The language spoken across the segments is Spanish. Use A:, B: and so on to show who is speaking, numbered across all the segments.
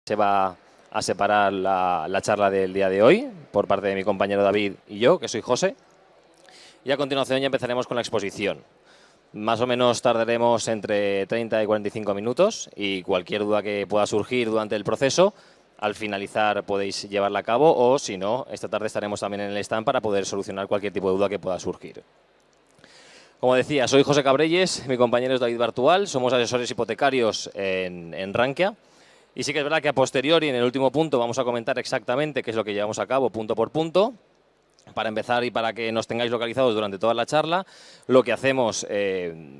A: Se va a separar la charla del día de hoy por parte de mi compañero David y yo, que soy José. Y a continuación ya empezaremos con la exposición. Más o menos tardaremos entre 30 y 45 minutos y cualquier duda que pueda surgir durante el proceso, al finalizar podéis llevarla a cabo o, si no, esta tarde estaremos también en el stand para poder solucionar cualquier tipo de duda que pueda surgir. Como decía, soy José Cabrelles, mi compañero es David Bartual, somos asesores hipotecarios en Rankia. Y sí que es verdad que a posteriori, en el último punto, vamos a comentar exactamente qué es lo que llevamos a cabo punto por punto. Para empezar y para que nos tengáis localizados durante toda la charla, lo que hacemos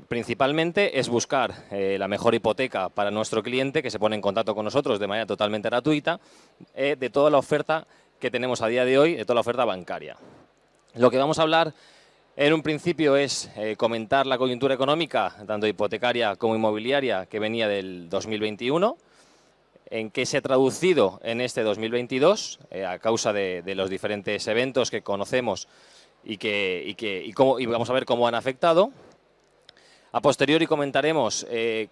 A: principalmente es buscar la mejor hipoteca para nuestro cliente, que se pone en contacto con nosotros de manera totalmente gratuita, de toda la oferta que tenemos a día de hoy, de toda la oferta bancaria. Lo que vamos a hablar en un principio es comentar la coyuntura económica, tanto hipotecaria como inmobiliaria, que venía del 2021, en qué se ha traducido en este 2022 a causa de los diferentes eventos que conocemos y vamos a ver cómo han afectado. A posteriori comentaremos en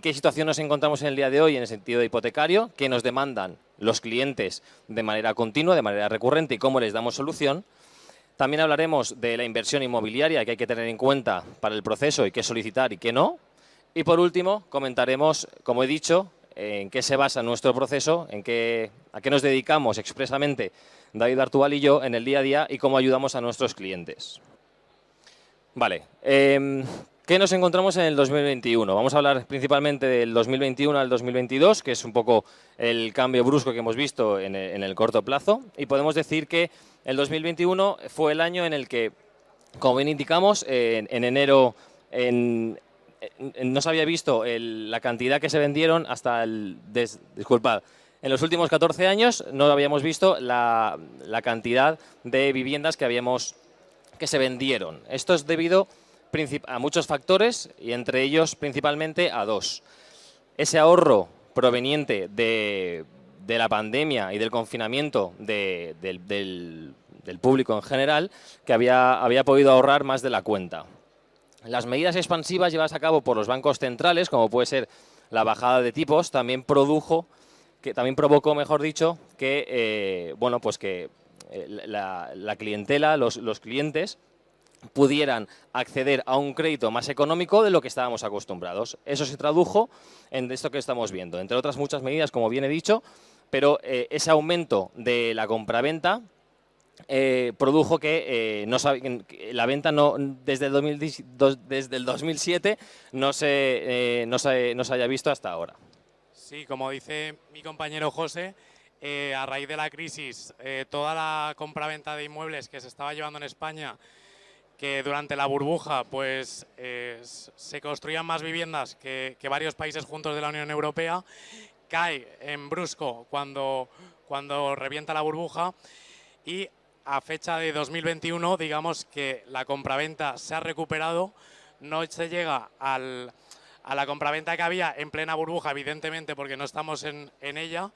A: qué situación nos encontramos en el día de hoy en el sentido de hipotecario, qué nos demandan los clientes de manera continua, de manera recurrente y cómo les damos solución. También hablaremos de la inversión inmobiliaria que hay que tener en cuenta para el proceso y qué solicitar y qué no. Y por último comentaremos, como he dicho, en qué se basa nuestro proceso, a qué nos dedicamos expresamente David Bartual y yo en el día a día y cómo ayudamos a nuestros clientes. Vale, ¿qué nos encontramos en el 2021? Vamos a hablar principalmente del 2021 al 2022, que es un poco el cambio brusco que hemos visto en el corto plazo. Y podemos decir que el 2021 fue el año en el que, como bien indicamos, en enero no se había visto la cantidad que se vendieron hasta disculpad, en los últimos 14 años no habíamos visto la cantidad de viviendas que se vendieron. Esto es debido a muchos factores y entre ellos principalmente a dos. Ese ahorro proveniente de la pandemia y del confinamiento del público en general, que había podido ahorrar más de la cuenta. Las medidas expansivas llevadas a cabo por los bancos centrales, como puede ser la bajada de tipos, también provocó, mejor dicho, que la clientela, los clientes, pudieran acceder a un crédito más económico de lo que estábamos acostumbrados. Eso se tradujo en esto que estamos viendo, entre otras muchas medidas, como bien he dicho, pero ese aumento de la compraventa produjo que la venta desde el 2007 no se haya visto hasta ahora.
B: Sí, como dice mi compañero José, a raíz de la crisis, toda la compraventa de inmuebles que se estaba llevando en España, que durante la burbuja pues se construían más viviendas que varios países juntos de la Unión Europea, cae en brusco cuando revienta la burbuja y a fecha de 2021, digamos que la compraventa se ha recuperado, no se llega a la compraventa que había en plena burbuja, evidentemente, porque no estamos en ella,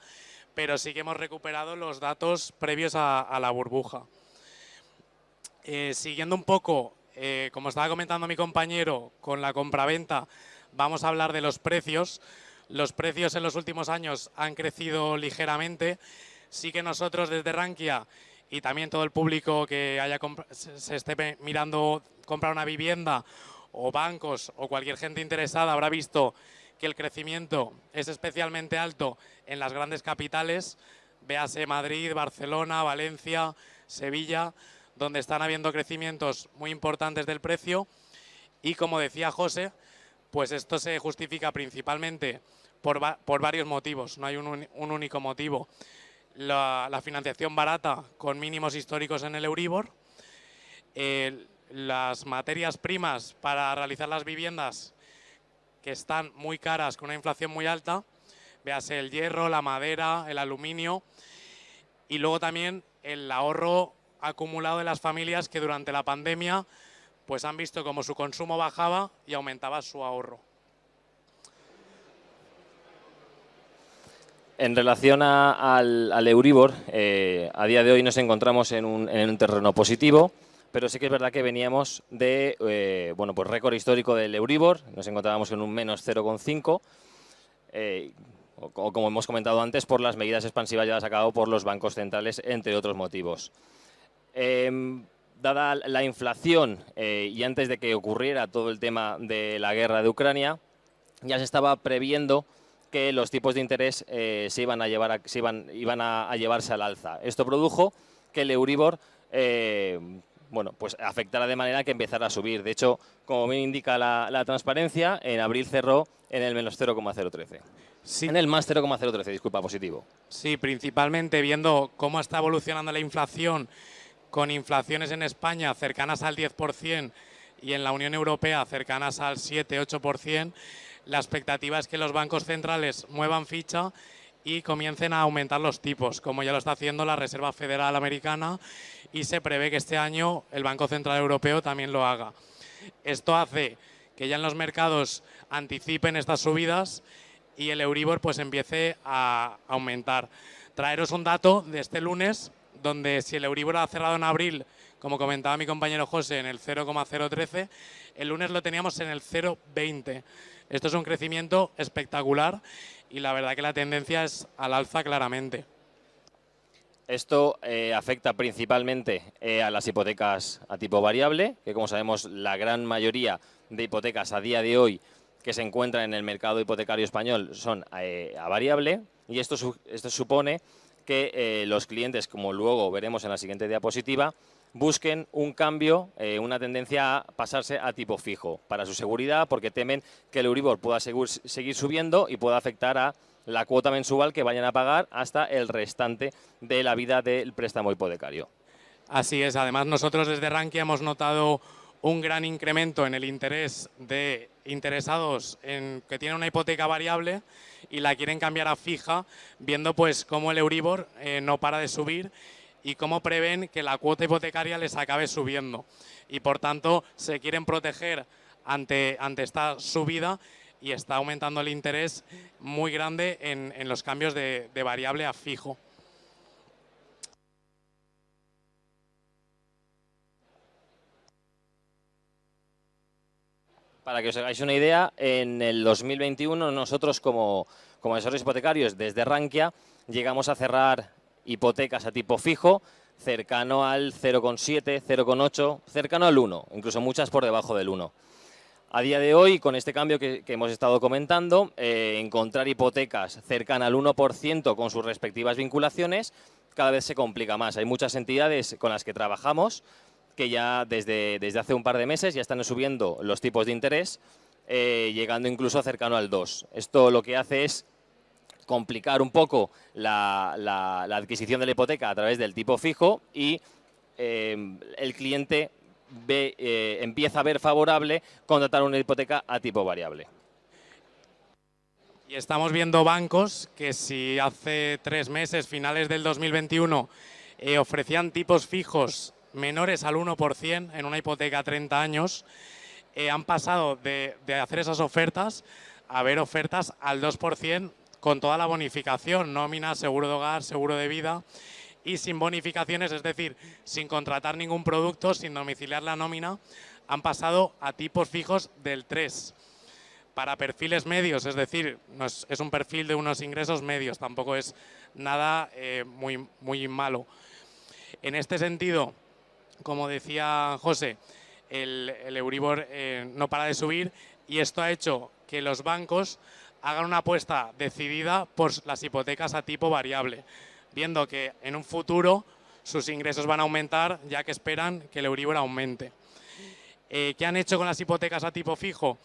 B: pero sí que hemos recuperado los datos previos a la burbuja. Siguiendo un poco, como estaba comentando mi compañero, con la compraventa, vamos a hablar de los precios. Los precios en los últimos años han crecido ligeramente. Sí que nosotros desde Rankia y también todo el público que se esté mirando comprar una vivienda o bancos o cualquier gente interesada habrá visto que el crecimiento es especialmente alto en las grandes capitales, véase Madrid, Barcelona, Valencia, Sevilla, donde están habiendo crecimientos muy importantes del precio y, como decía José, pues esto se justifica principalmente por varios motivos, no hay un único motivo. La financiación barata con mínimos históricos en el Euribor, las materias primas para realizar las viviendas que están muy caras con una inflación muy alta, véase el hierro, la madera, el aluminio y luego también el ahorro acumulado de las familias que durante la pandemia pues han visto como su consumo bajaba y aumentaba su ahorro.
A: En relación al Euribor, a día de hoy nos encontramos en un terreno positivo, pero sí que es verdad que veníamos de récord histórico del Euribor, nos encontrábamos en un menos 0,5. o como hemos comentado antes, por las medidas expansivas llevadas a cabo por los bancos centrales, entre otros motivos. Dada la inflación y antes de que ocurriera todo el tema de la guerra de Ucrania, ya se estaba previendo que los tipos de interés iban a llevarse al alza. Esto produjo que el Euribor pues afectara de manera que empezara a subir. De hecho, como bien indica la transparencia, en abril cerró en el menos 0,013.
B: Sí.
A: En el más 0,013, disculpa, positivo.
B: Sí, principalmente viendo cómo está evolucionando la inflación, con inflaciones en España cercanas al 10% y en la Unión Europea cercanas al 7-8%, la expectativa es que los bancos centrales muevan ficha y comiencen a aumentar los tipos, como ya lo está haciendo la Reserva Federal Americana, y se prevé que este año el Banco Central Europeo también lo haga. Esto hace que ya en los mercados anticipen estas subidas y el Euribor pues empiece a aumentar. Traeros un dato de este lunes, donde si el Euribor ha cerrado en abril, como comentaba mi compañero José, en el 0,013, el lunes lo teníamos en el 0,20. Esto es un crecimiento espectacular y la verdad que la tendencia es al alza claramente.
A: Esto afecta principalmente a las hipotecas a tipo variable, que como sabemos la gran mayoría de hipotecas a día de hoy que se encuentran en el mercado hipotecario español son a variable, y esto supone que los clientes, como luego veremos en la siguiente diapositiva, busquen un cambio, una tendencia a pasarse a tipo fijo para su seguridad, porque temen que el Euribor pueda seguir subiendo y pueda afectar a la cuota mensual que vayan a pagar hasta el restante de la vida del préstamo hipotecario.
B: Así es, además nosotros desde Rankia hemos notado un gran incremento en el interés de interesados en que tienen una hipoteca variable y la quieren cambiar a fija, viendo pues cómo el Euribor no para de subir y cómo prevén que la cuota hipotecaria les acabe subiendo. Y por tanto se quieren proteger ante esta subida y está aumentando el interés muy grande en los cambios de variable a fijo.
A: Para que os hagáis una idea, en el 2021 nosotros como asesores hipotecarios desde Rankia llegamos a cerrar hipotecas a tipo fijo cercano al 0,7, 0,8, cercano al 1, incluso muchas por debajo del 1. A día de hoy, con este cambio que hemos estado comentando, encontrar hipotecas cercanas al 1% con sus respectivas vinculaciones cada vez se complica más. Hay muchas entidades con las que trabajamos que ya desde hace un par de meses ya están subiendo los tipos de interés, llegando incluso cercano al 2. Esto lo que hace es complicar un poco la adquisición de la hipoteca a través del tipo fijo y el cliente empieza a ver favorable contratar una hipoteca a tipo variable.
B: Y estamos viendo bancos que si hace 3 meses, finales del 2021, ofrecían tipos fijos menores al 1% en una hipoteca a 30 años, han pasado de hacer esas ofertas a ver ofertas al 2% con toda la bonificación, nómina, seguro de hogar, seguro de vida y sin bonificaciones, es decir, sin contratar ningún producto, sin domiciliar la nómina, han pasado a tipos fijos del 3%. Para perfiles medios, es decir, es un perfil de unos ingresos medios, tampoco es nada muy malo. En este sentido, como decía José, el Euribor no para de subir y esto ha hecho que los bancos hagan una apuesta decidida por las hipotecas a tipo variable, viendo que en un futuro sus ingresos van a aumentar ya que esperan que el Euribor aumente. ¿Qué han hecho con las hipotecas a tipo fijo?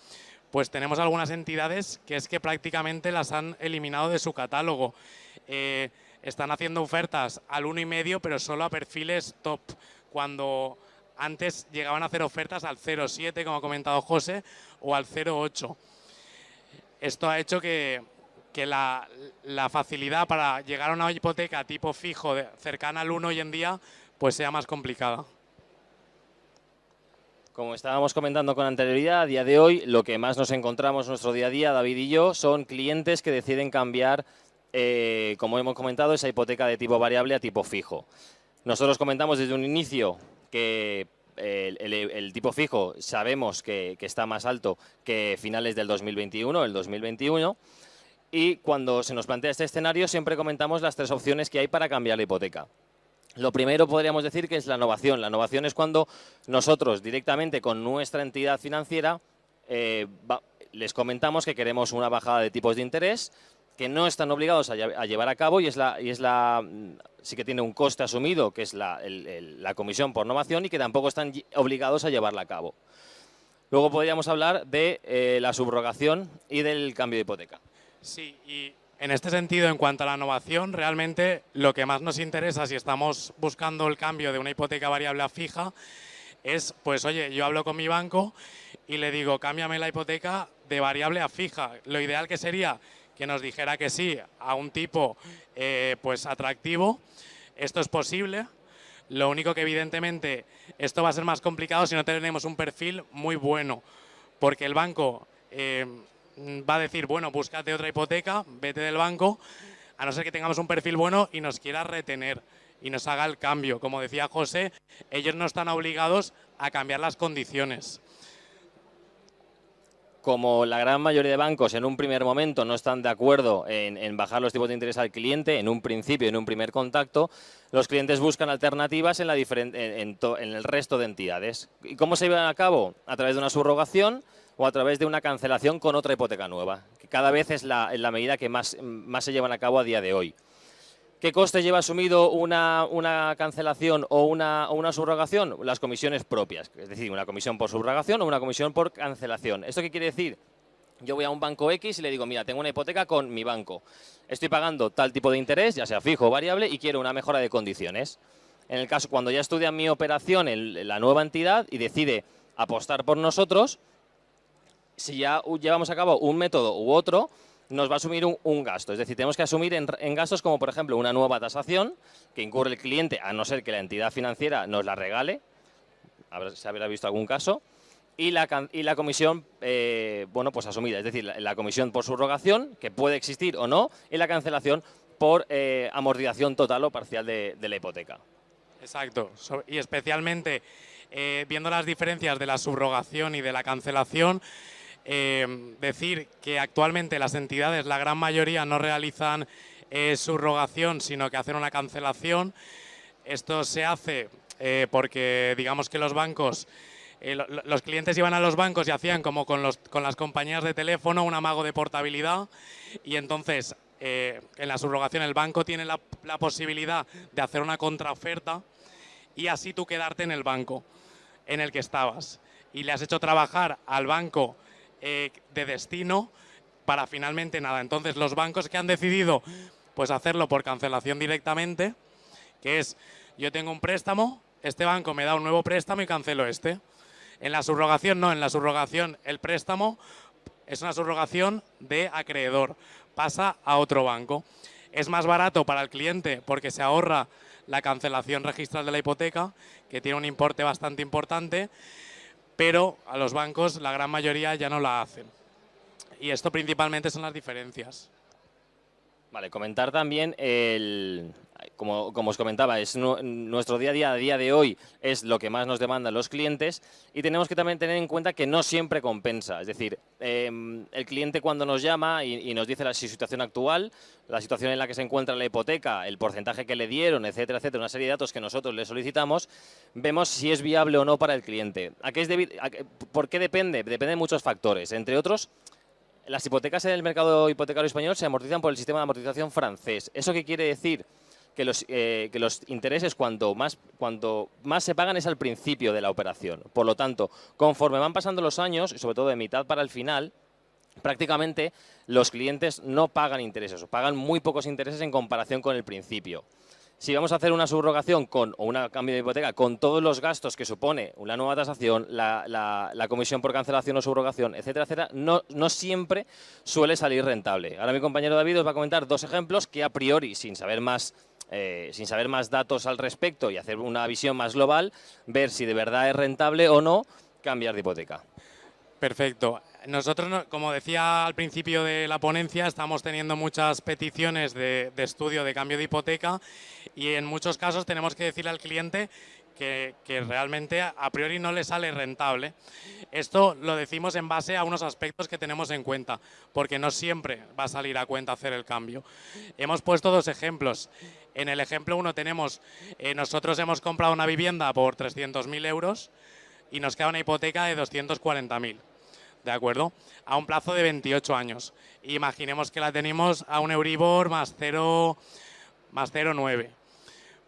B: Pues tenemos algunas entidades que es que prácticamente las han eliminado de su catálogo. Están haciendo ofertas al 1,5, pero solo a perfiles top, cuando antes llegaban a hacer ofertas al 0,7, como ha comentado José, o al 0,8. Esto ha hecho que la facilidad para llegar a una hipoteca tipo fijo cercana al 1 hoy en día pues sea más complicada.
A: Como estábamos comentando con anterioridad, a día de hoy lo que más nos encontramos en nuestro día a día, David y yo, son clientes que deciden cambiar, como hemos comentado, esa hipoteca de tipo variable a tipo fijo. Nosotros comentamos desde un inicio que el tipo fijo sabemos que está más alto que finales del 2021, y cuando se nos plantea este escenario siempre comentamos las 3 opciones que hay para cambiar la hipoteca. Lo primero podríamos decir que es la novación. La novación es cuando nosotros directamente con nuestra entidad financiera les comentamos que queremos una bajada de tipos de interés, que no están obligados a llevar a cabo sí que tiene un coste asumido, que es la comisión por novación, y que tampoco están obligados a llevarla a cabo. Luego podríamos hablar de la subrogación y del cambio de hipoteca.
B: Sí, y en este sentido, en cuanto a la novación, realmente lo que más nos interesa si estamos buscando el cambio de una hipoteca variable a fija es, pues oye, yo hablo con mi banco y le digo, cámbiame la hipoteca de variable a fija. Lo ideal que sería que nos dijera que sí a un tipo pues atractivo. Esto es posible. Lo único que evidentemente esto va a ser más complicado si no tenemos un perfil muy bueno, porque el banco va a decir, bueno, búscate otra hipoteca, vete del banco, a no ser que tengamos un perfil bueno y nos quiera retener y nos haga el cambio. Como decía José, ellos no están obligados a cambiar las condiciones.
A: Como la gran mayoría de bancos en un primer momento no están de acuerdo en bajar los tipos de interés al cliente, en un principio, en un primer contacto, los clientes buscan alternativas en el resto de entidades. ¿Y cómo se llevan a cabo? A través de una subrogación o a través de una cancelación con otra hipoteca nueva, que cada vez es la medida que más se llevan a cabo a día de hoy. ¿Qué coste lleva asumido una cancelación o una subrogación? Las comisiones propias, es decir, una comisión por subrogación o una comisión por cancelación. ¿Esto qué quiere decir? Yo voy a un banco X y le digo, mira, tengo una hipoteca con mi banco. Estoy pagando tal tipo de interés, ya sea fijo o variable, y quiero una mejora de condiciones. En el caso, cuando ya estudia mi operación en la nueva entidad y decide apostar por nosotros, si ya llevamos a cabo un método u otro, nos va a asumir un gasto. Es decir, tenemos que asumir en gastos como, por ejemplo, una nueva tasación que incurre el cliente, a no ser que la entidad financiera nos la regale, se habrá visto algún caso, y la comisión, bueno, pues asumida, es decir, la comisión por subrogación, que puede existir o no, y la cancelación por amortización total o parcial de la hipoteca.
B: Exacto, y especialmente viendo las diferencias de la subrogación y de la cancelación, decir que actualmente las entidades, la gran mayoría, no realizan subrogación, sino que hacen una cancelación. Esto se hace porque digamos que los bancos, los clientes iban a los bancos y hacían como con las compañías de teléfono un amago de portabilidad, y entonces en la subrogación el banco tiene la posibilidad de hacer una contraoferta y así tú quedarte en el banco en el que estabas, y le has hecho trabajar al banco de destino para finalmente nada. Entonces los bancos que han decidido pues hacerlo por cancelación directamente, que es, yo tengo un préstamo, este banco me da un nuevo préstamo y cancelo este. En la subrogación no, en la subrogación el préstamo es una subrogación de acreedor, pasa a otro banco. Es más barato para el cliente porque se ahorra la cancelación registral de la hipoteca, que tiene un importe bastante importante, pero a los bancos la gran mayoría ya no la hacen. Y esto principalmente son las diferencias.
A: Vale, comentar también, como os comentaba, nuestro día a día de hoy es lo que más nos demandan los clientes, y tenemos que también tener en cuenta que no siempre compensa. Es decir, el cliente cuando nos llama y nos dice su situación actual, la situación en la que se encuentra la hipoteca, el porcentaje que le dieron, etcétera, etcétera, una serie de datos que nosotros le solicitamos, vemos si es viable o no para el cliente. ¿Por qué depende? Depende de muchos factores, entre otros. Las hipotecas en el mercado hipotecario español se amortizan por el sistema de amortización francés. ¿Eso qué quiere decir? Que los intereses cuanto más se pagan es al principio de la operación. Por lo tanto, conforme van pasando los años, y sobre todo de mitad para el final, prácticamente los clientes no pagan intereses o pagan muy pocos intereses en comparación con el principio. Si vamos a hacer una subrogación o un cambio de hipoteca con todos los gastos que supone una nueva tasación, la comisión por cancelación o subrogación, etcétera, etcétera, no siempre suele salir rentable. Ahora mi compañero David os va a comentar 2 ejemplos que a priori, sin saber más datos al respecto y hacer una visión más global, ver si de verdad es rentable o no cambiar de hipoteca.
B: Perfecto. Nosotros, como decía al principio de la ponencia, estamos teniendo muchas peticiones de estudio de cambio de hipoteca, y en muchos casos tenemos que decirle al cliente que realmente a priori no le sale rentable. Esto lo decimos en base a unos aspectos que tenemos en cuenta, porque no siempre va a salir a cuenta hacer el cambio. Hemos puesto dos ejemplos. En el ejemplo 1 tenemos, nosotros hemos comprado una vivienda por 300.000 euros y nos queda una hipoteca de 240.000, ¿de acuerdo? A un plazo de 28 años. Imaginemos que la tenemos a un Euribor más 0,9.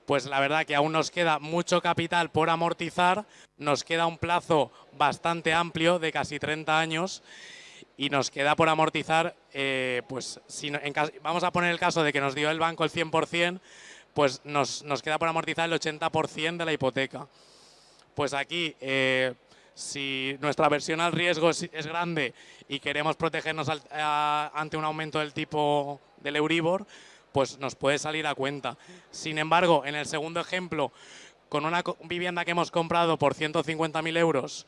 B: Pues la verdad que aún nos queda mucho capital por amortizar, nos queda un plazo bastante amplio de casi 30 años y nos queda por amortizar, pues si vamos a poner el caso de que nos dio el banco el 100%, pues nos queda por amortizar el 80% de la hipoteca. Pues aquí, si nuestra aversión al riesgo es grande y queremos protegernos ante un aumento del tipo del Euribor, pues nos puede salir a cuenta. Sin embargo, en el segundo ejemplo, con una vivienda que hemos comprado por 150.000 euros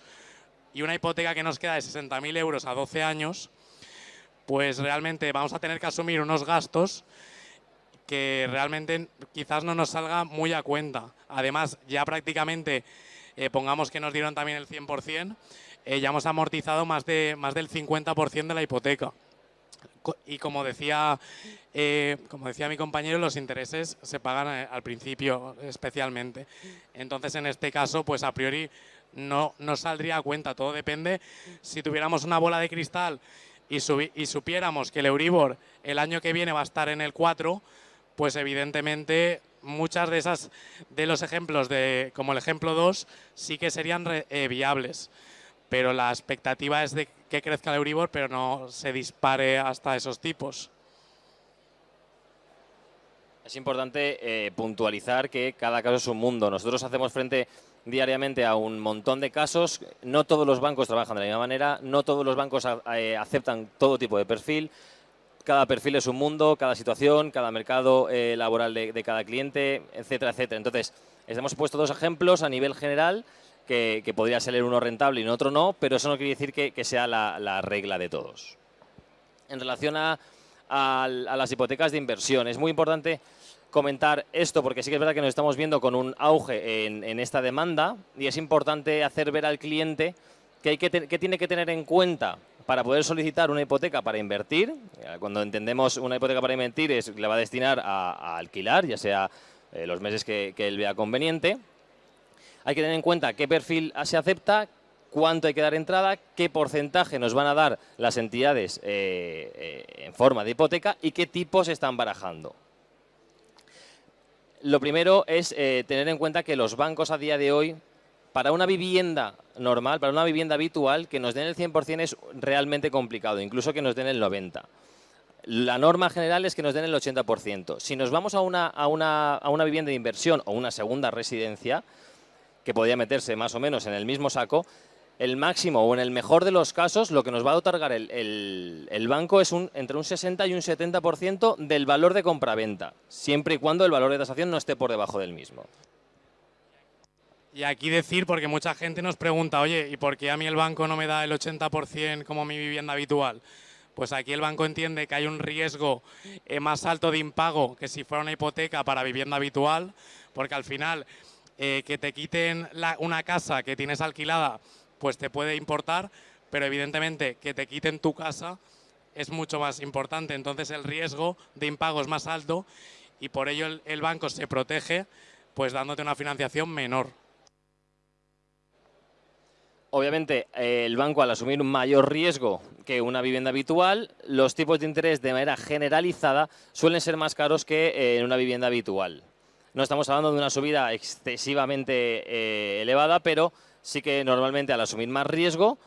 B: y una hipoteca que nos queda de 60.000 euros a 12 años, pues realmente vamos a tener que asumir unos gastos que realmente quizás no nos salga muy a cuenta. Además, ya prácticamente, pongamos que nos dieron también el 100%, ya hemos amortizado más del 50% de la hipoteca. Y como decía mi compañero, los intereses se pagan al principio especialmente. Entonces, en este caso, pues a priori no saldría a cuenta. Todo depende. Si tuviéramos una bola de cristal y supiéramos que el Euribor el año que viene va a estar en el 4, pues evidentemente muchas de los ejemplos, como el ejemplo 2, sí que serían viables. Pero la expectativa es de que crezca el Euribor, pero no se dispare hasta esos tipos.
A: Es importante puntualizar que cada caso es un mundo. Nosotros hacemos frente diariamente a un montón de casos. No todos los bancos trabajan de la misma manera, no todos los bancos aceptan todo tipo de perfil. Cada perfil es un mundo, cada situación, cada mercado laboral de cada cliente, etcétera, etcétera. Entonces, hemos puesto dos ejemplos a nivel general que podría ser uno rentable y en otro no, pero eso no quiere decir que sea la regla de todos. En relación a las hipotecas de inversión, es muy importante comentar esto porque sí que es verdad que nos estamos viendo con un auge en esta demanda y es importante hacer ver al cliente que tiene que tener en cuenta para poder solicitar una hipoteca para invertir. Cuando entendemos una hipoteca para invertir es que la va a destinar a alquilar, ya sea los meses que él vea conveniente. Hay que tener en cuenta qué perfil se acepta, cuánto hay que dar entrada, qué porcentaje nos van a dar las entidades en forma de hipoteca y qué tipos están barajando. Lo primero es tener en cuenta que los bancos a día de hoy, para una vivienda normal, para una vivienda habitual, que nos den el 100% es realmente complicado, incluso que nos den el 90%. La norma general es que nos den el 80%. Si nos vamos a una vivienda de inversión o una segunda residencia, que podría meterse más o menos en el mismo saco, el máximo o en el mejor de los casos lo que nos va a otorgar el banco es entre un 60 y un 70% del valor de compraventa, siempre y cuando el valor de tasación no esté por debajo del mismo.
B: Y aquí decir, porque mucha gente nos pregunta, oye, ¿y por qué a mí el banco no me da el 80% como mi vivienda habitual? Pues aquí el banco entiende que hay un riesgo más alto de impago que si fuera una hipoteca para vivienda habitual, porque al final que te quiten una casa que tienes alquilada, pues te puede importar, pero evidentemente que te quiten tu casa es mucho más importante. Entonces el riesgo de impago es más alto y por ello el banco se protege pues dándote una financiación menor.
A: Obviamente, el banco al asumir un mayor riesgo que una vivienda habitual, los tipos de interés de manera generalizada suelen ser más caros que en una vivienda habitual. No estamos hablando de una subida excesivamente elevada, pero sí que normalmente al asumir más riesgo,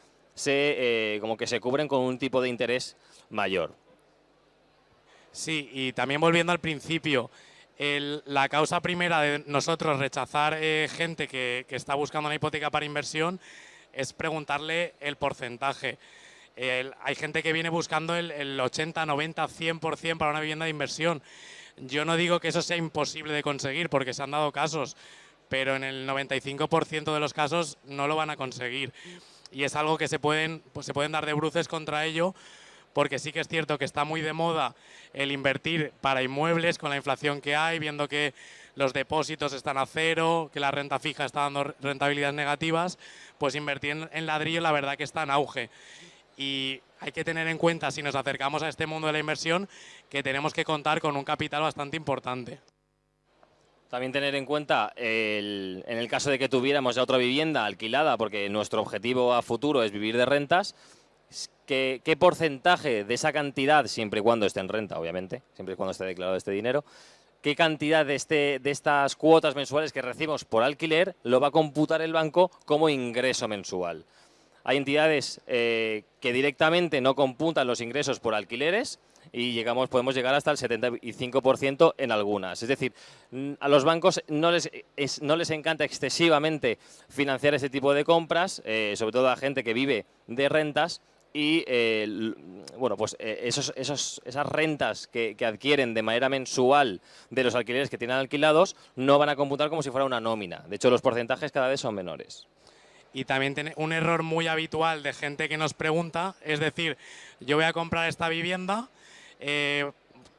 A: como que se cubren con un tipo de interés mayor.
B: Sí, y también volviendo al principio, la causa primera de nosotros rechazar gente que está buscando una hipoteca para inversión es preguntarle el porcentaje. Hay gente que viene buscando el 80, 90, 100% para una vivienda de inversión. Yo no digo que eso sea imposible de conseguir porque se han dado casos, pero en el 95% de los casos no lo van a conseguir. Y es algo que se pueden dar de bruces contra ello, porque sí que es cierto que está muy de moda el invertir para inmuebles con la inflación que hay, viendo que los depósitos están a cero, que la renta fija está dando rentabilidades negativas, pues invertir en ladrillo la verdad que está en auge. Y hay que tener en cuenta, si nos acercamos a este mundo de la inversión, que tenemos que contar con un capital bastante importante.
A: También tener en cuenta, en el caso de que tuviéramos ya otra vivienda alquilada, porque nuestro objetivo a futuro es vivir de rentas, ¿qué porcentaje de esa cantidad, siempre y cuando esté en renta, obviamente, siempre y cuando esté declarado este dinero, qué cantidad de estas cuotas mensuales que recibimos por alquiler lo va a computar el banco como ingreso mensual? Hay entidades que directamente no computan los ingresos por alquileres y podemos llegar hasta el 75% en algunas. Es decir, a los bancos no les encanta excesivamente financiar ese tipo de compras, sobre todo a gente que vive de rentas, y bueno, pues esas rentas que adquieren de manera mensual de los alquileres que tienen alquilados no van a computar como si fuera una nómina. De hecho, los porcentajes cada vez son menores.
B: Y también un error muy habitual de gente que nos pregunta, es decir, yo voy a comprar esta vivienda,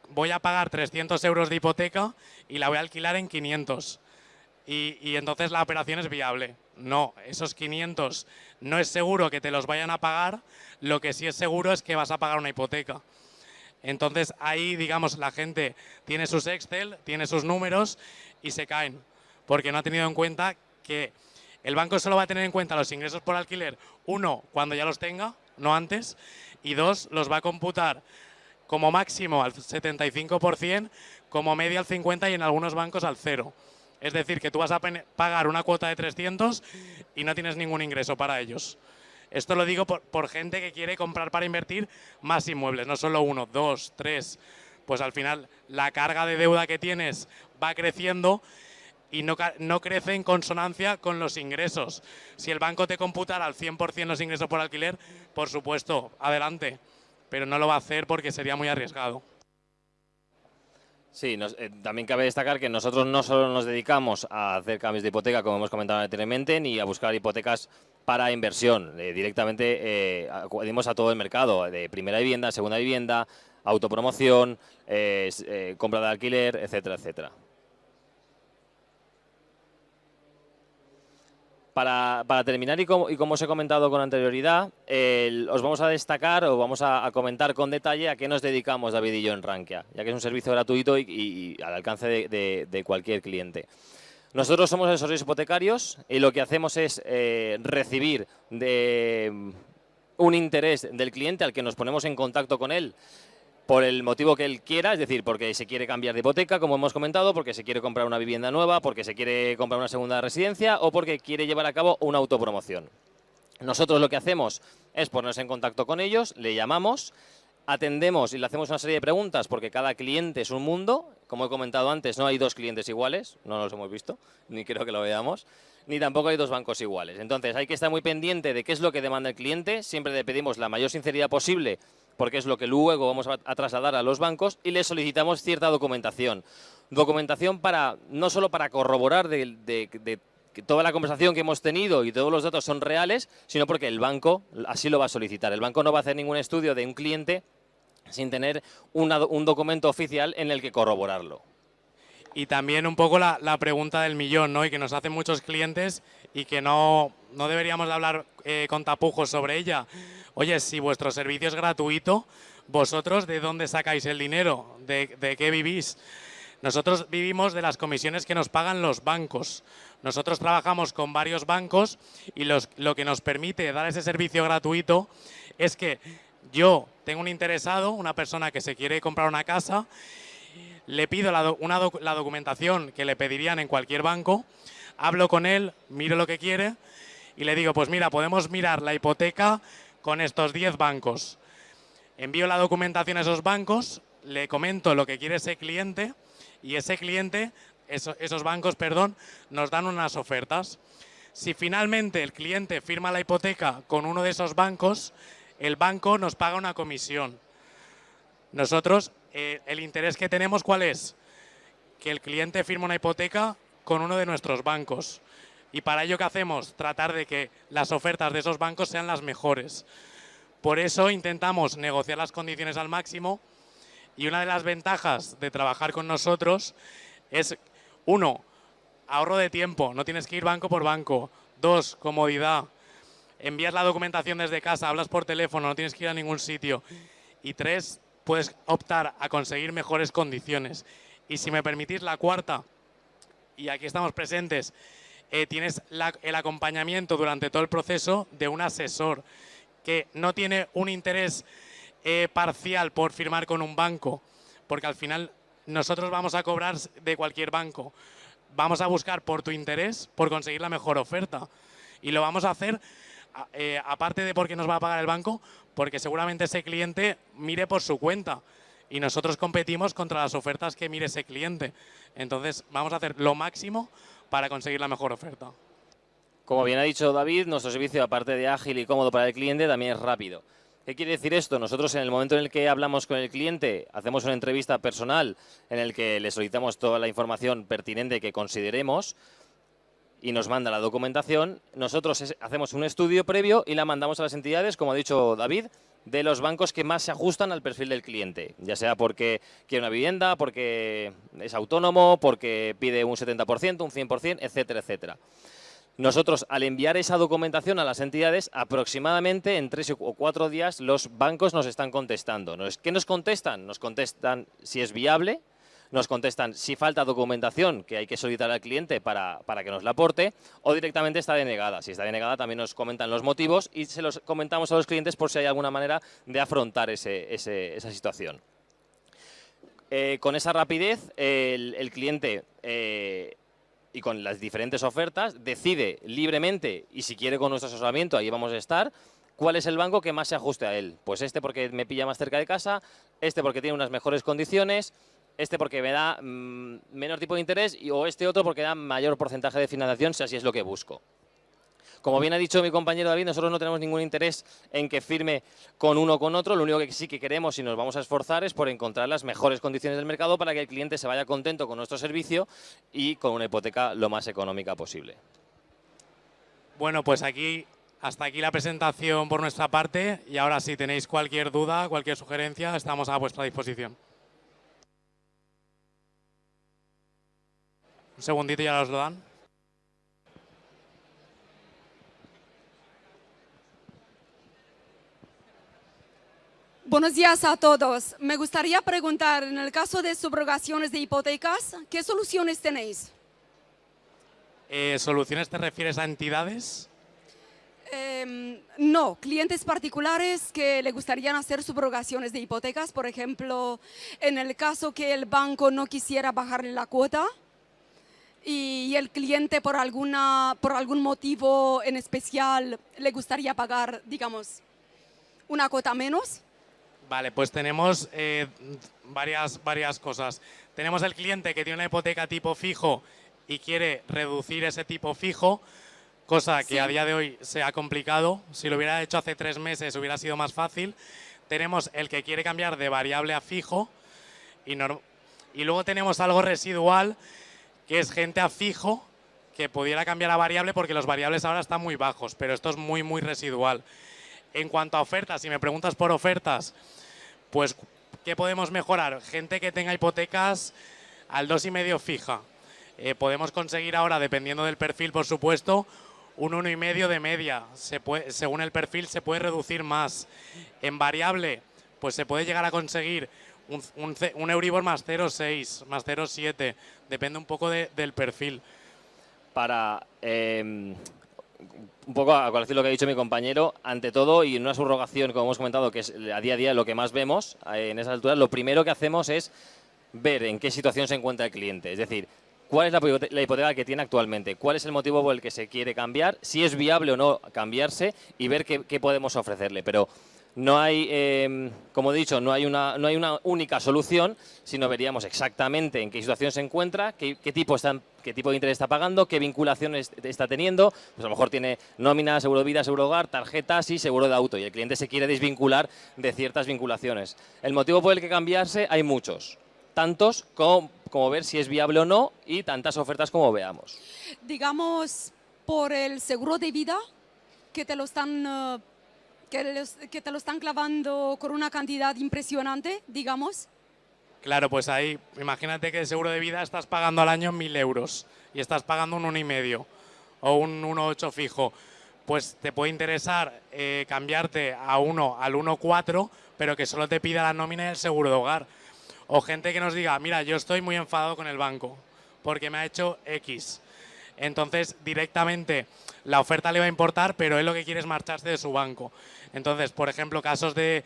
B: voy a pagar 300 euros de hipoteca y la voy a alquilar en 500. Y entonces la operación es viable. No, esos 500 no es seguro que te los vayan a pagar, lo que sí es seguro es que vas a pagar una hipoteca. Entonces ahí, digamos, la gente tiene sus Excel, tiene sus números y se caen, porque no ha tenido en cuenta que el banco solo va a tener en cuenta los ingresos por alquiler, uno, cuando ya los tenga, no antes, y dos, los va a computar como máximo al 75%, como media al 50% y en algunos bancos al 0%. Es decir, que tú vas a pagar una cuota de 300 y no tienes ningún ingreso para ellos. Esto lo digo por gente que quiere comprar para invertir más inmuebles, no solo uno, dos, tres. Pues al final la carga de deuda que tienes va creciendo y no crece en consonancia con los ingresos. Si el banco te computara al 100% los ingresos por alquiler, por supuesto, adelante, pero no lo va a hacer porque sería muy arriesgado.
A: Sí, también cabe destacar que nosotros no solo nos dedicamos a hacer cambios de hipoteca, como hemos comentado anteriormente, ni a buscar hipotecas para inversión. Directamente acudimos a todo el mercado, de primera vivienda, segunda vivienda, autopromoción, compra de alquiler, etcétera, etcétera. Para terminar, y como os he comentado con anterioridad, os vamos a destacar o vamos a comentar con detalle a qué nos dedicamos David y yo en Rankia, ya que es un servicio gratuito y al alcance de cualquier cliente. Nosotros somos asesores hipotecarios y lo que hacemos es recibir un interés del cliente al que nos ponemos en contacto con él por el motivo que él quiera, es decir, porque se quiere cambiar de hipoteca, como hemos comentado, porque se quiere comprar una vivienda nueva, porque se quiere comprar una segunda residencia o porque quiere llevar a cabo una autopromoción. Nosotros lo que hacemos es ponernos en contacto con ellos, le llamamos, atendemos y le hacemos una serie de preguntas porque cada cliente es un mundo. Como he comentado antes, no hay dos clientes iguales, no los hemos visto, ni creo que lo veamos, ni tampoco hay dos bancos iguales. Entonces hay que estar muy pendiente de qué es lo que demanda el cliente, siempre le pedimos la mayor sinceridad posible porque es lo que luego vamos a trasladar a los bancos y les solicitamos cierta documentación. Documentación no solo para corroborar de que toda la conversación que hemos tenido y todos los datos son reales, sino porque el banco así lo va a solicitar. El banco no va a hacer ningún estudio de un cliente sin tener un documento oficial en el que corroborarlo.
B: Y también un poco la pregunta del millón, ¿no? Y que nos hacen muchos clientes y que no deberíamos de hablar con tapujos sobre ella. Oye, si vuestro servicio es gratuito, ¿vosotros de dónde sacáis el dinero? ¿De qué vivís? Nosotros vivimos de las comisiones que nos pagan los bancos. Nosotros trabajamos con varios bancos y lo que nos permite dar ese servicio gratuito es que yo tengo un interesado, una persona que se quiere comprar una casa, le pido la documentación que le pedirían en cualquier banco, hablo con él, miro lo que quiere y le digo, pues mira, podemos mirar la hipoteca con estos 10 bancos. Envío la documentación a esos bancos, le comento lo que quiere ese cliente y ese cliente, esos bancos, perdón, nos dan unas ofertas. Si finalmente el cliente firma la hipoteca con uno de esos bancos, el banco nos paga una comisión. Nosotros, el interés que tenemos, ¿cuál es? Que el cliente firme una hipoteca con uno de nuestros bancos. Y para ello, ¿qué hacemos? Tratar de que las ofertas de esos bancos sean las mejores. Por eso intentamos negociar las condiciones al máximo y una de las ventajas de trabajar con nosotros es 1, ahorro de tiempo, no tienes que ir banco por banco. 2, comodidad. Envías la documentación desde casa, hablas por teléfono, no tienes que ir a ningún sitio. Y 3, puedes optar a conseguir mejores condiciones. Y si me permitís la cuarta, y aquí estamos presentes, tienes el acompañamiento durante todo el proceso de un asesor que no tiene un interés parcial por firmar con un banco, porque al final nosotros vamos a cobrar de cualquier banco. Vamos a buscar por tu interés, por conseguir la mejor oferta. Y lo vamos a hacer, aparte de porque nos va a pagar el banco, porque seguramente ese cliente mire por su cuenta. Y nosotros competimos contra las ofertas que mire ese cliente. Entonces, vamos a hacer lo máximo para conseguir la mejor oferta.
A: Como bien ha dicho David, nuestro servicio, aparte de ágil y cómodo para el cliente, también es rápido. ¿Qué quiere decir esto? Nosotros, en el momento en el que hablamos con el cliente, hacemos una entrevista personal en el que le solicitamos toda la información pertinente que consideremos y nos manda la documentación. Nosotros hacemos un estudio previo y la mandamos a las entidades, como ha dicho David, de los bancos que más se ajustan al perfil del cliente, ya sea porque quiere una vivienda, porque es autónomo, porque pide un 70%, un 100%, etcétera, etcétera. Nosotros, al enviar esa documentación a las entidades, aproximadamente en 3 o 4 días los bancos nos están contestando. ¿Qué nos contestan? Nos contestan si es viable, nos contestan si falta documentación que hay que solicitar al cliente para que nos la aporte, o directamente está denegada. Si está denegada también nos comentan los motivos y se los comentamos a los clientes por si hay alguna manera de afrontar esa situación. Con esa rapidez el cliente y con las diferentes ofertas decide libremente, y si quiere con nuestro asesoramiento ahí vamos a estar, cuál es el banco que más se ajuste a él. Pues este porque me pilla más cerca de casa, este porque tiene unas mejores condiciones, este porque me da menor tipo de interés o este otro porque da mayor porcentaje de financiación, si así es lo que busco. Como bien ha dicho mi compañero David, nosotros no tenemos ningún interés en que firme con uno o con otro. Lo único que sí que queremos y nos vamos a esforzar es por encontrar las mejores condiciones del mercado para que el cliente se vaya contento con nuestro servicio y con una hipoteca lo más económica posible.
B: Bueno, pues hasta aquí la presentación por nuestra parte y ahora si tenéis cualquier duda, cualquier sugerencia, estamos a vuestra disposición. Un segundito y ya os lo dan.
C: Buenos días a todos. Me gustaría preguntar, en el caso de subrogaciones de hipotecas, ¿qué soluciones tenéis?
B: ¿Soluciones te refieres a entidades?
C: No, clientes particulares que le gustarían hacer subrogaciones de hipotecas, por ejemplo, en el caso que el banco no quisiera bajarle la cuota y el cliente por algún motivo en especial le gustaría pagar, digamos, una cuota menos.
B: Vale, pues tenemos varias cosas. Tenemos el cliente que tiene una hipoteca tipo fijo y quiere reducir ese tipo fijo, cosa que a día de hoy se ha complicado. Si lo hubiera hecho hace 3 meses hubiera sido más fácil. Tenemos el que quiere cambiar de variable a fijo y luego tenemos algo residual, que es gente a fijo que pudiera cambiar a variable porque los variables ahora están muy bajos, pero esto es muy, muy residual. En cuanto a ofertas, si me preguntas por ofertas, pues ¿qué podemos mejorar? Gente que tenga hipotecas al 2,5 fija. Podemos conseguir ahora, dependiendo del perfil, por supuesto, un 1,5 de media. Según el perfil se puede reducir más. En variable, pues se puede llegar a conseguir un Euribor más 0,6, más 0,7. Depende un poco del perfil.
A: Para un poco a colación lo que ha dicho mi compañero, ante todo, y en una subrogación, como hemos comentado, que es a día a día lo que más vemos en esas alturas, lo primero que hacemos es ver en qué situación se encuentra el cliente. Es decir, cuál es la hipoteca que tiene actualmente, cuál es el motivo por el que se quiere cambiar, si es viable o no cambiarse y ver qué podemos ofrecerle. Pero no hay, como he dicho, no hay una única solución, sino veríamos exactamente en qué situación se encuentra, qué tipo de interés está pagando, qué vinculaciones está teniendo. Pues a lo mejor tiene nómina, seguro de vida, seguro de hogar, tarjetas y seguro de auto, y el cliente se quiere desvincular de ciertas vinculaciones. El motivo por el que cambiarse hay muchos, tantos como ver si es viable o no, y tantas ofertas como veamos.
C: Digamos, por el seguro de vida, que te lo están que te lo están clavando con una cantidad impresionante, digamos.
B: Claro, pues ahí, imagínate que de seguro de vida estás pagando al año 1.000 euros y estás pagando un 1,5 o un 1,8 fijo. Pues te puede interesar cambiarte al 1,4, pero que solo te pida la nómina y el seguro de hogar. O gente que nos diga, mira, yo estoy muy enfadado con el banco porque me ha hecho X. Entonces, directamente la oferta le va a importar, pero él lo que quiere es marcharse de su banco. Entonces, por ejemplo, casos de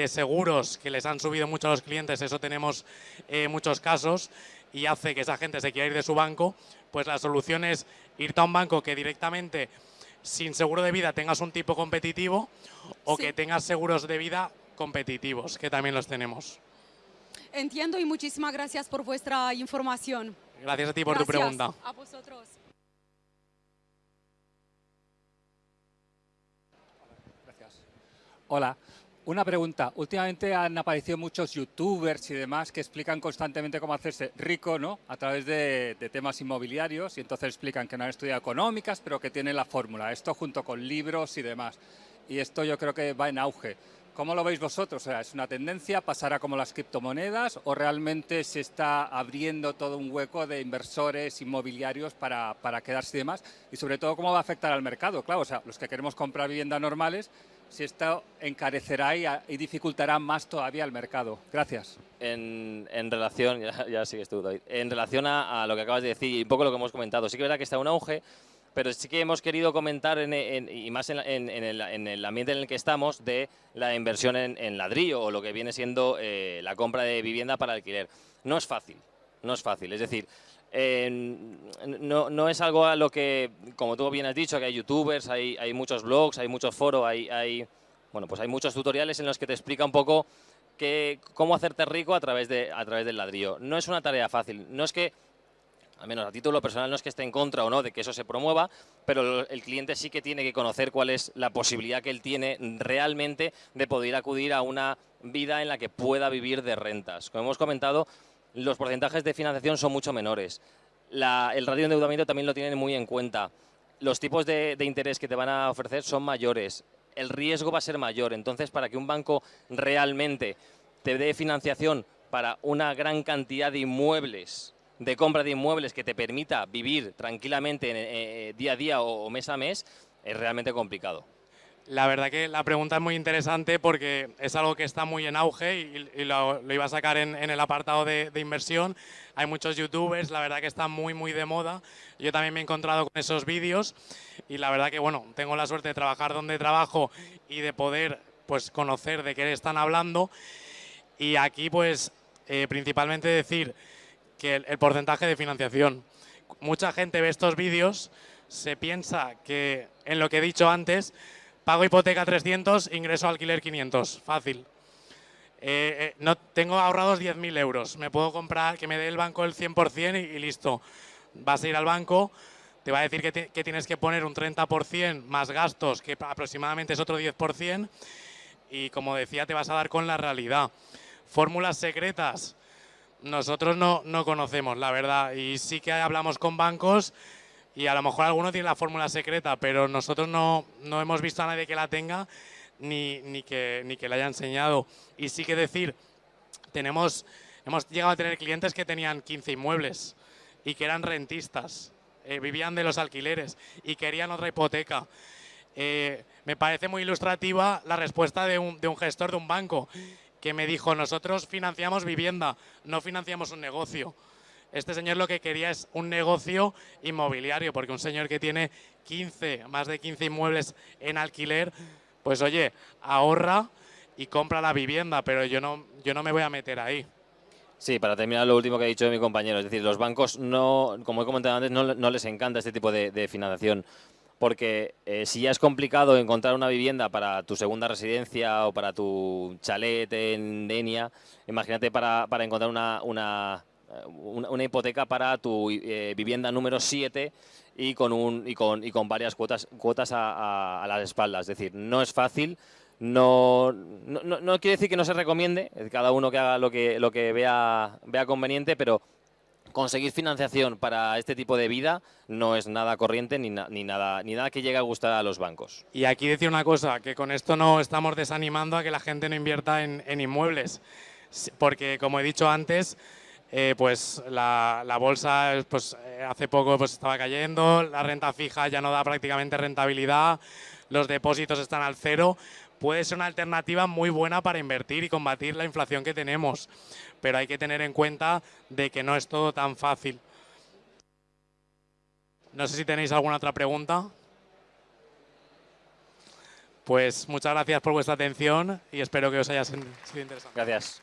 B: seguros que les han subido mucho a los clientes, eso tenemos muchos casos y hace que esa gente se quiera ir de su banco, pues la solución es irte a un banco que directamente, sin seguro de vida, tengas un tipo competitivo o
C: Sí.
B: que tengas seguros de vida competitivos, que también los tenemos.
C: Entiendo y muchísimas gracias por vuestra información.
B: Gracias a ti por tu
C: Gracias
B: pregunta.
C: a vosotros.
D: Hola, una pregunta. Últimamente han aparecido muchos youtubers y demás que explican constantemente cómo hacerse rico, ¿no? A través de temas inmobiliarios, y entonces explican que no han estudiado económicas, pero que tienen la fórmula. Esto junto con libros y demás. Y esto yo creo que va en auge. ¿Cómo lo veis vosotros? O sea, ¿es una tendencia? ¿Pasará como las criptomonedas? ¿O realmente se está abriendo todo un hueco de inversores inmobiliarios para quedarse y demás? Y sobre todo, ¿cómo va a afectar al mercado? Claro, o sea, los que queremos comprar viviendas normales, si esto encarecerá y dificultará más todavía el mercado. Gracias.
A: En relación, ya sigues tú, David, en relación a lo que acabas de decir y un poco lo que hemos comentado, sí que es verdad que está un auge, pero sí que hemos querido comentar, y más en el ambiente en el que estamos, de la inversión en ladrillo o lo que viene siendo la compra de vivienda para alquiler. No es fácil, no es fácil. Es decir, no es algo a lo que, como tú bien has dicho, que hay youtubers, hay muchos blogs, hay muchos foros, bueno, pues hay muchos tutoriales en los que te explica un poco cómo hacerte rico a través del ladrillo. No es una tarea fácil, no es que, al menos a título personal, no es que esté en contra o no de que eso se promueva, pero el cliente sí que tiene que conocer cuál es la posibilidad que él tiene realmente de poder acudir a una vida en la que pueda vivir de rentas. Como hemos comentado, los porcentajes de financiación son mucho menores. El radio de endeudamiento también lo tienen muy en cuenta. Los tipos de interés que te van a ofrecer son mayores. El riesgo va a ser mayor. Entonces, para que un banco realmente te dé financiación para una gran cantidad de inmuebles, de compra de inmuebles que te permita vivir tranquilamente día a día o mes a mes, es realmente complicado.
B: La verdad que la pregunta es muy interesante porque es algo que está muy en auge y lo iba a sacar en el apartado de inversión. Hay muchos youtubers, la verdad que está muy de moda. Yo también me he encontrado con esos vídeos y la verdad que, bueno, tengo la suerte de trabajar donde trabajo y de poder, pues, conocer de qué están hablando. Y aquí, pues, principalmente decir que el porcentaje de financiación. Mucha gente ve estos vídeos, se piensa que, en lo que he dicho antes, pago hipoteca 300, ingreso alquiler 500. Fácil. No, tengo ahorrados 10.000 euros. Me puedo comprar, que me dé el banco el 100% y listo. Vas a ir al banco, te va a decir que tienes que poner un 30% más gastos, que aproximadamente es otro 10%. Y como decía, te vas a dar con la realidad. Fórmulas secretas. Nosotros no conocemos, la verdad. Y sí que hablamos con bancos y a lo mejor alguno tiene la fórmula secreta, pero nosotros no hemos visto a nadie que la tenga ni que la haya enseñado. Y sí que decir, hemos llegado a tener clientes que tenían 15 inmuebles y que eran rentistas, vivían de los alquileres y querían otra hipoteca. Me parece muy ilustrativa la respuesta de un gestor de un banco que me dijo: nosotros financiamos vivienda, no financiamos un negocio. Este señor lo que quería es un negocio inmobiliario, porque un señor que tiene más de 15 inmuebles en alquiler, pues oye, ahorra y compra la vivienda, pero yo no me voy a meter ahí.
A: Sí, para terminar lo último que ha dicho mi compañero, es decir, los bancos, como he comentado antes, no les encanta este tipo de financiación, porque si ya es complicado encontrar una vivienda para tu segunda residencia o para tu chalet en Denia, imagínate para encontrar una hipoteca para tu vivienda número 7 y con varias cuotas a las espaldas. Es decir, no es fácil. No quiere decir que no se recomiende, cada uno que haga lo que vea conveniente, pero conseguir financiación para este tipo de vida no es nada corriente ni nada que llegue a gustar a los bancos.
B: Y aquí decir una cosa, que con esto no estamos desanimando a que la gente no invierta en inmuebles. porque como he dicho antes, pues la bolsa pues, hace poco pues, estaba cayendo, la renta fija ya no da prácticamente rentabilidad, los depósitos están al cero. Puede ser una alternativa muy buena para invertir y combatir la inflación que tenemos, pero hay que tener en cuenta de que no es todo tan fácil. No sé si tenéis alguna otra pregunta. Pues muchas gracias por vuestra atención y espero que os haya sido interesante.
A: Gracias.